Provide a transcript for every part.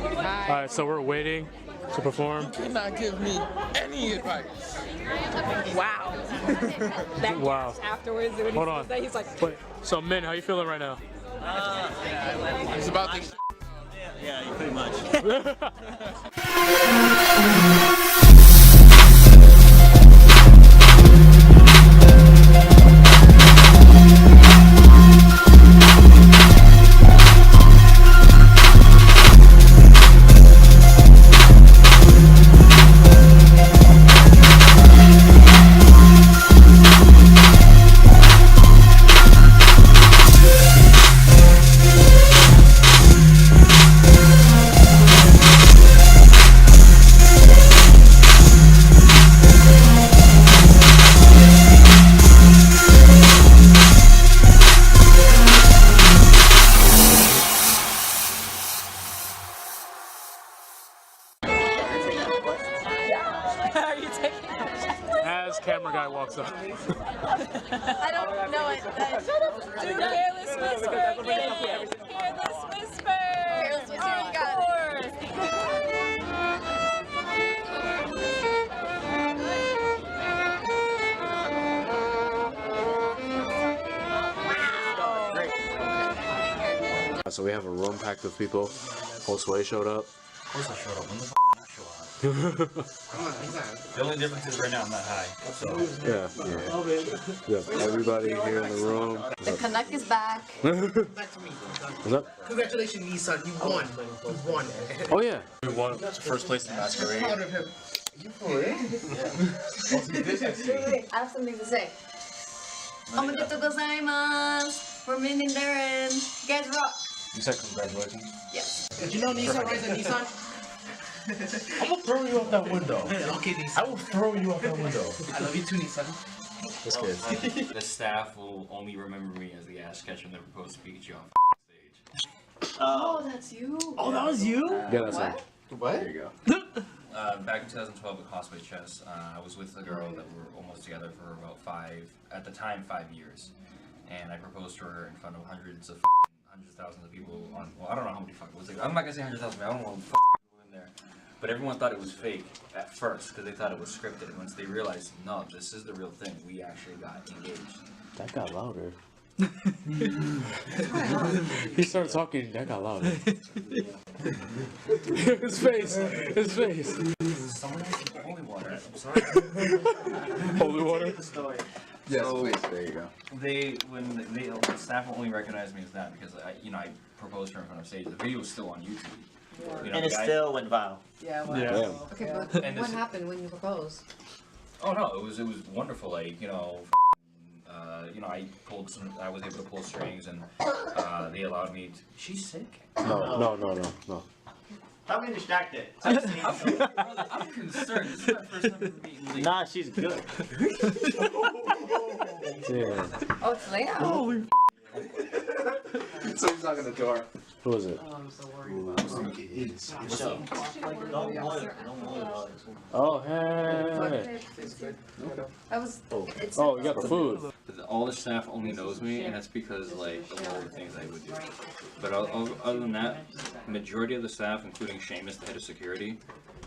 Alright, so we're waiting to perform. You cannot give me any advice. Wow. That Wow. afterwards, when Hold he on. says that, he's like, Wait, so Min, how you feeling right now? It's about this. Yeah, pretty much. are you taking As camera guy walks up. I don't know it. Do Careless Whisper again. Careless Whisper. Careless Whisper, you got it. So we have a room packed with people. Whole Sway showed up. Of course I showed up. When the f*** did I show up? The only difference is right now I'm not high. So. Yeah. Everybody here in the room. The Canuck is back. What's up? Congratulations, Nissan. You won. You won. Oh yeah. We won first place in Masquerade. Proud of him. You for real? Wait, I have something to say. Omedetou gozaimasu for Min and Derwin. You guys rock. You said congratulations? Yes. Did you know Nissan rides a Nissan? I'm gonna throw you out that window. Okay, Nissan. I will throw you out that window. I love you too, Nissan. That's good. The staff will only remember me as the ass catcher that proposed Pikachu on stage. Oh, that's you. Oh, that was you? Yeah, that's What? What? There you go. Back in 2012 at Cosplay Chess, I was with a girl that we were almost together for about 5 years. And I proposed to her in front of hundreds of thousands of people on, well, I don't know how many fucking, it was like, I'm not gonna say 100,000, I don't know how many people in there. But everyone thought it was fake at first, because they thought it was scripted. And once they realized, no, this is the real thing, we actually got engaged. That got louder. He started talking, that got louder. His face. Someone has some holy water, I'm sorry. Holy water? Yes, So, please. There you go. the staff will only recognize me as that because I proposed to her in front of stage. The video is still on YouTube. You know, And it still went viral. Yeah, well. Yeah. Okay, but And what this- happened when you proposed? Oh no, it was wonderful. Like I was able to pull strings, and they allowed me to. She's sick. No. I'm getting distracted. I'm concerned. This is my first time ever meeting. Like, Nah, she's good. Yeah. Oh, it's Leia. Someone's knocking the door. Who is it? Oh, hey. That was. It's Oh, you got the food. all the staff only knows me, and that's because like of all the things I would do. But other than that, majority of the staff, including Seamus, the head of security,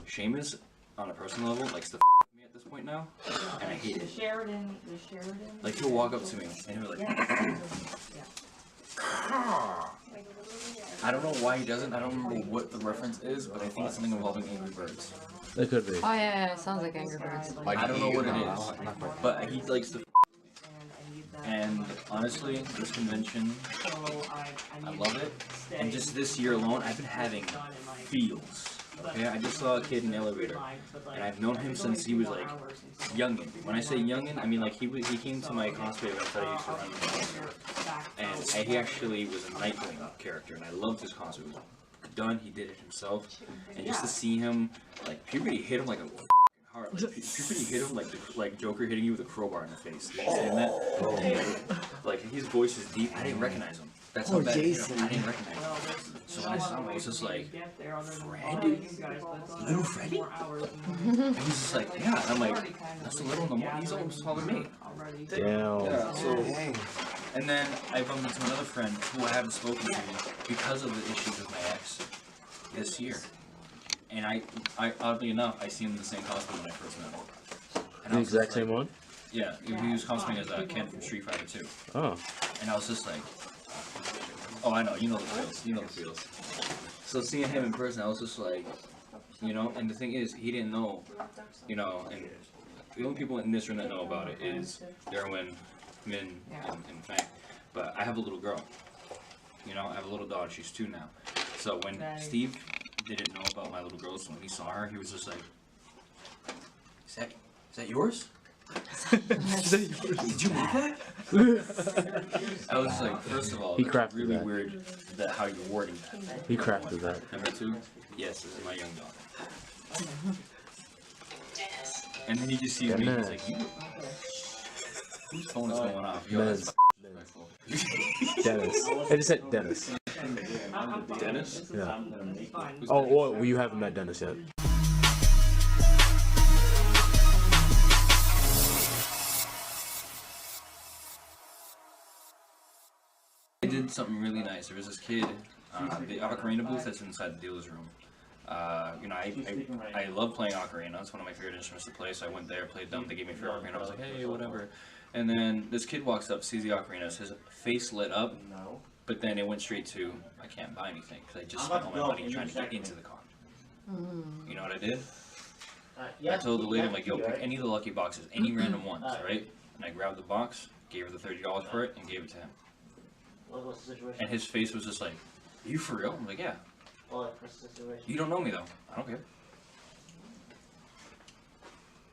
Seamus, on a personal level, likes to f with me at this point now, and I hate it. Like he'll walk up to me and he'll be like, I don't know why he doesn't. I don't remember what the reference is, but I think it's something involving Angry Birds. It could be. Oh yeah, sounds like Angry Birds. I don't know what it is, but he likes to. And honestly, this convention, I love it. And just this year alone, I've been having feels. Okay, I just saw a kid in the elevator, and I've known him since he was like youngin. When I say youngin, I mean like he came to my cosplay event that I used to run, and he actually was a Nightwing character, and I loved his cosplay. It was done. He did it himself, and just to see him, like puberty hit him like a hard. Like puberty hit him like Joker hitting you with a crowbar in the face. You understand that? Like his voice is deep. I didn't recognize him. That's how bad it hit him. I didn't recognize him. So when I saw him, I was just like, Fred? Little Freddy? And he's just like, yeah. And I'm like, that's a little in the morning. He's almost taller than me. Damn. Yeah, so, and then I bumped into another friend who I haven't spoken to because of the issues with my ex. this year. And I oddly enough, I seen him in the same costume when I first met him. And I The was exact just same one? Yeah, he was cosplaying as Ken from Street Fighter 2. Oh. And I was just like, oh, I know, you know the feels, you know the feels. So seeing him in person, I was just like, you know, and the thing is, he didn't know, you know, and the only people in this room that know about it is Derwin, Min, and Fang. But I have a little girl, you know, I have a little daughter, she's 2 now. So when Steve didn't know about my little girl, so when he saw her, he was just like, is that yours? Did you make that? I was like, first of all, He it's crafted really that. weird that how you're wording that. He crafted that. Number 2, yes, this is my young daughter. And then you just see me, he's like, whose phone is going off? Yo, that's Dennis. I just said Dennis. Dennis? Yeah. Who's Oh, Dennis? well, you haven't met Dennis yet. I did something really nice. There was this kid, the ocarina booth that's inside the dealer's room. You know, I love playing ocarina. It's one of my favorite instruments to play. So I went there, played them. They gave me a free ocarina. I was like, hey, whatever. And then this kid walks up, sees the ocarina, his face lit up. But then it went straight to, I can't buy anything because I just spent all my money trying to get into the con. You know what I did? I told the lady, I'm like, yo, pick any of the lucky boxes, any random ones, right? And I grabbed the box, gave her the $30 for it, and gave it to him. What's the situation? And his face was just like, are you for real? I'm like, yeah. What's the situation? You don't know me though. I don't care.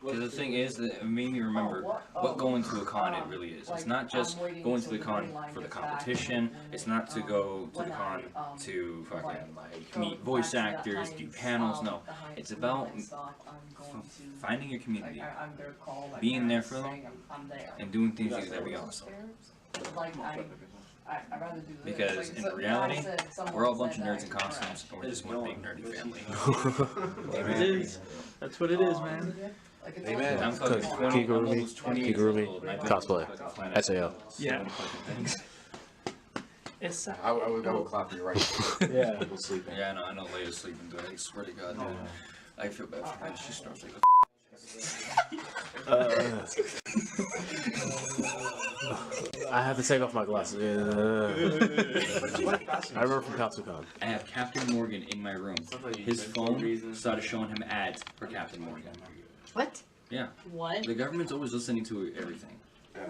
Because the thing is that it made me remember what going to a con it really is. It's not just going to the con for the competition. It's not to go to the con to fucking like meet voice actors, do panels. No, it's about finding your community, being there for them, and doing things that be awesome. Because in reality, we're all a bunch of nerds in costumes, and we're just one big nerdy family. It is. That's what it is, man. Amen. I'm fucking 20, I'm almost 20 years old, and I've been Cosplay. fucking Planet SAO. Yeah. things. It's I would clap you right. yeah. People sleeping. Yeah, I know Leia's sleeping, dude. I swear to God, dude. I feel bad for her. She starts like I have to take off my glasses. I remember from Katsucon. I have Captain Morgan in my room. His phone started showing him ads for Captain Morgan. What? Yeah. What? The government's always listening to everything.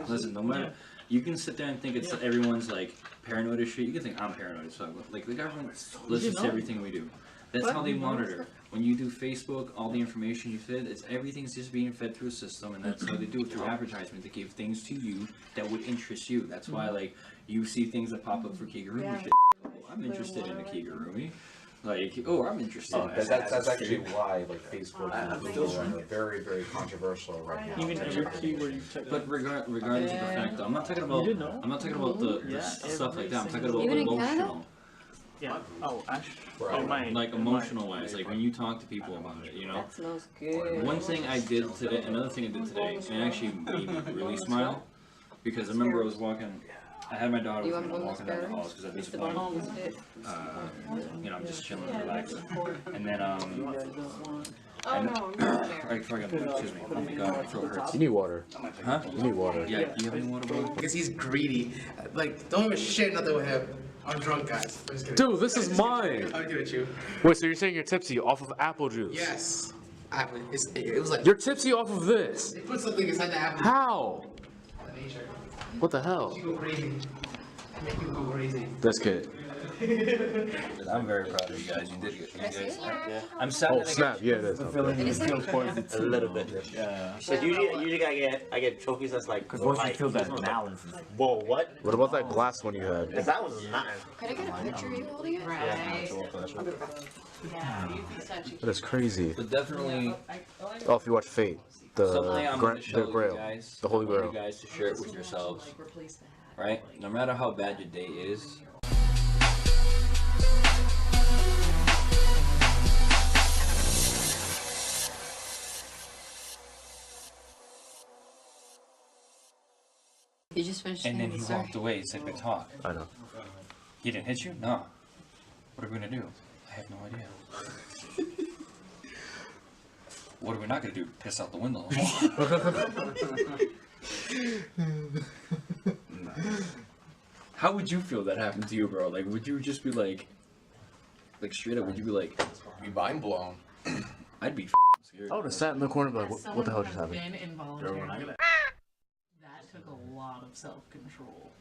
Listen, no matter, you can sit there and think it's everyone's like paranoid as shit. You can think I'm paranoid, so like the government listens to everything we do. That's how they monitor. When you do Facebook, all the information you feed, everything's just being fed through a system, and that's how they do it through advertisement. They give things to you that would interest you. That's why like you see things that pop up for Kigurumi shit. Oh, I'm interested in a Kigurumi. Like, oh, I'm interested. Oh, that's actually why like Facebook and Google are very, very controversial right now. Even every keyword you type. But regardless of the fact, though, I'm not talking about. I'm not talking about the stuff like that. I'm talking about Even in emotional. Canada? Yeah. Oh, Ash. Right. Oh, mine. Like emotional wise, like when you talk to people about it, you know. That smells good. One thing I did today, another thing I did today, and it actually made me really smile, because I remember I was walking. I had my daughter with me, I'm walking down the halls because I've been you know, I'm just chilling, relaxing, and then Oh no, not there. I forgot. Excuse me. Oh my God, my throat hurts. You need water. Huh? You need water. Yeah. You have any water, bro? Because he's greedy. Like, don't even share nothing with him. I'm drunk, guys. I'm just kidding. Dude, this is mine. I'm kidding you. Wait, so you're saying you're tipsy off of apple juice? Yes. It was like You're tipsy off of this. they put something inside the apple. How? Nature. What the hell? You go crazy. Make you go crazy. This kid. I'm very proud of you guys. You did good. You guys. I'm sad Oh that I snap! Yeah, it is. It is like A little bit. yeah. But usually I get trophies that's like. Because once you feel that balance. Whoa, what? What about that glass one you had? That was not. Could I get a picture of you holding it? Right. That is crazy. But definitely, Oh, if you watch Fate, the someday I'm going to show the you Grail, guys, the Holy I want Grail. you guys to share it with yourselves, right? No matter how bad your day is. You just finished And then saying he the story. walked away. He said, "Good talk." I know. He didn't hit you? No. What are we gonna do? have no idea. What are we not gonna do? Piss out the window? How would you feel that happened to you, bro? Like, would you just be like straight up? Would you be like, Be mind blown. I'd be scared. I would have sat in the corner and be like, what the hell just happened? Been involuntary. That took a lot of self-control.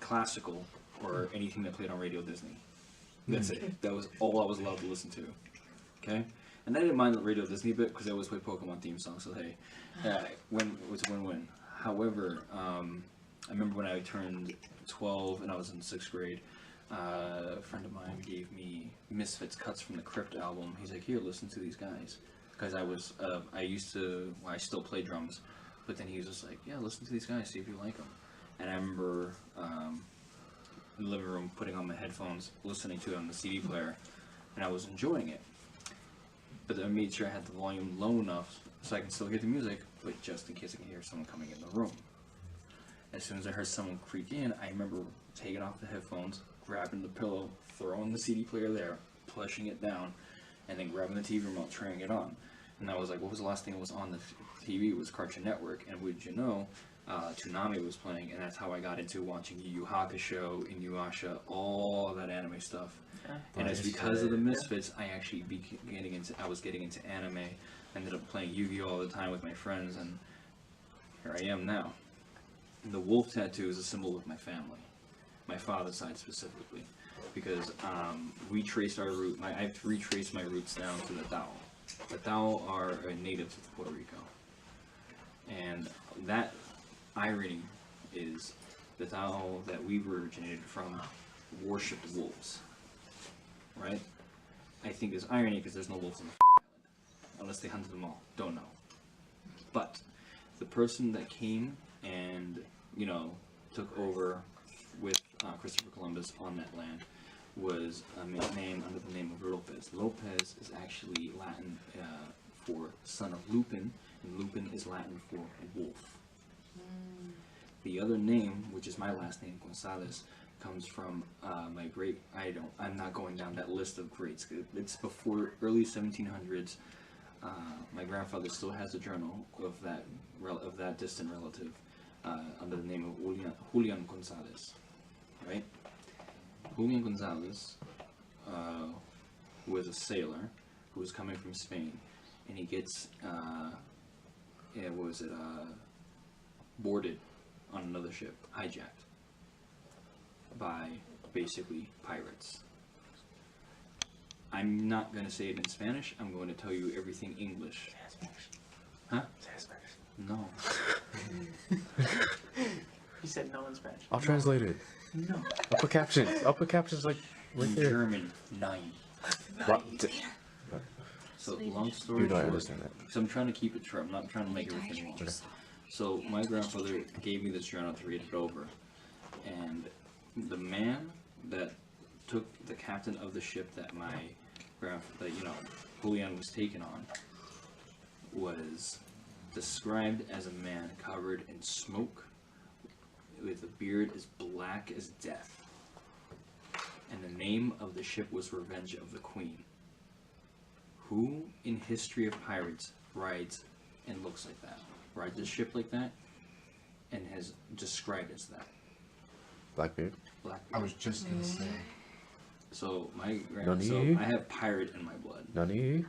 Classical or anything that played on Radio Disney. That's it. That was all I was allowed to listen to. Okay? And I didn't mind the Radio Disney bit because I always played Pokemon theme songs, so hey, it was a win-win. However, I remember when I turned 12 and I was in 6th grade, a friend of mine gave me Misfits Cuts from the Crypt album. He's like, here, listen to these guys. Because I still play drums, but then he was just like, yeah, listen to these guys, see if you like them. And I remember in the living room putting on my headphones, listening to it on the CD player, and I was enjoying it. But I made sure I had the volume low enough so I can still hear the music, but just in case I can hear someone coming in the room. As soon as I heard someone creak in, I remember taking off the headphones, grabbing the pillow, throwing the CD player there, pushing it down, and then grabbing the TV remote, turning it on. And I was like, what was the last thing that was on the TV? It was Cartoon Network, and would you know, Toonami was playing, and that's how I got into watching Yu Yu Hakusho, Inuyasha, all that anime stuff. And it's because of the Misfits, I actually I was getting into anime. I ended up playing Yu-Gi-Oh all the time with my friends, and here I am now. And the wolf tattoo is a symbol of my family, my father's side specifically, because we traced our root. I've retraced my roots down to the Tao. The Tao are natives of Puerto Rico, and that irony is the Tao that we originated from worshipped wolves, right? I think there's irony because there's no wolves on the island, unless they hunted them all. Don't know. But the person that came and, you know, took over with Christopher Columbus on that land was a man under the name of Lopez. Lopez is actually Latin for son of Lupin, and Lupin is Latin for wolf. The other name, which is my last name, Gonzalez, comes from my great. I'm not going down that list of greats. It's before early 1700s. My grandfather still has a journal of that distant relative under the name of Julian Gonzalez, right? Julian Gonzalez was a sailor who was coming from Spain, and he gets boarded on another ship, hijacked by basically pirates. I'm not going to say it in Spanish. I'm going to tell you everything English. Huh? No. He said no in Spanish. I'll translate it. No. I'll put captions. I'll put captions like right In there. German, 9. So long story You don't short, understand that. because I'm trying to keep it short. I'm not trying to make everything long. So my grandfather gave me this journal to read it over, and the man that took the captain of the ship that Julian was taken on was described as a man covered in smoke with a beard as black as death, and the name of the ship was Revenge of the Queen. Who in history of pirates rides and looks like that? Rides a ship like that and has described as that? Blackbeard. Blackbeard. I was just gonna say. So Nani? I have pirate in my blood. Nani?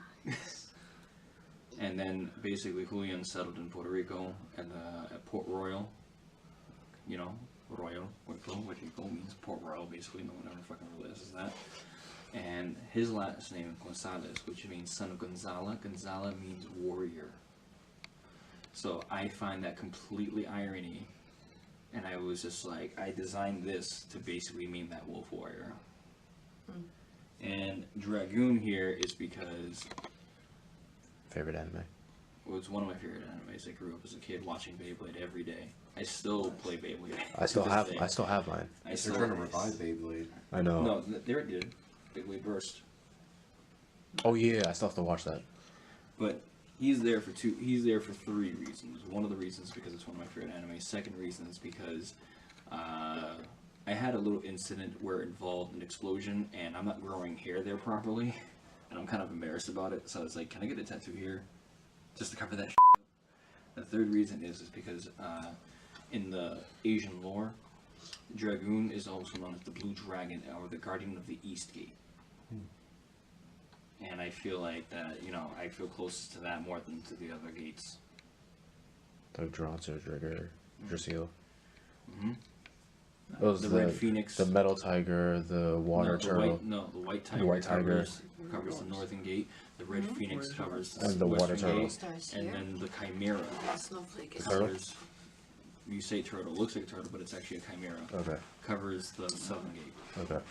And then basically Julian settled in Puerto Rico and at Port Royal. You know, Royal, Puerto Rico means Port Royal basically. No one ever fucking realizes that. And his last name is Gonzalez, which means son of Gonzala. Gonzala means warrior. So I find that completely irony. And I was just like, I designed this to basically mean that wolf warrior. And Dragoon here is because Favorite anime. it was one of my favorite animes. I grew up as a kid watching Beyblade every day. I still play Beyblade. I still have mine. I They're trying to revive Beyblade. I know. No, there it did. Beyblade Burst. Oh yeah, I still have to watch that. But he's there for 3 reasons. One of the reasons because it's one of my favorite anime. Second reason is because I had a little incident where it involved an explosion, and I'm not growing hair there properly, and I'm kind of embarrassed about it. So I was like, can I get a tattoo here, just to cover that shit up? The third reason is because in the Asian lore, Dragoon is also known as the Blue Dragon or the Guardian of the East Gate. And I feel like that, you know, I feel closest to that more than to the other gates. The drawn to trigger, seal. The Red Phoenix. The Metal Tiger, the Water Turtle. The White Tiger. The White Tiger covers the Northern Gate. The Red Phoenix covers and the Water Western Turtle. Gate. And then the Chimera covers. You say turtle, looks like a turtle, but it's actually a chimera. Okay. Covers the Southern Gate. Okay.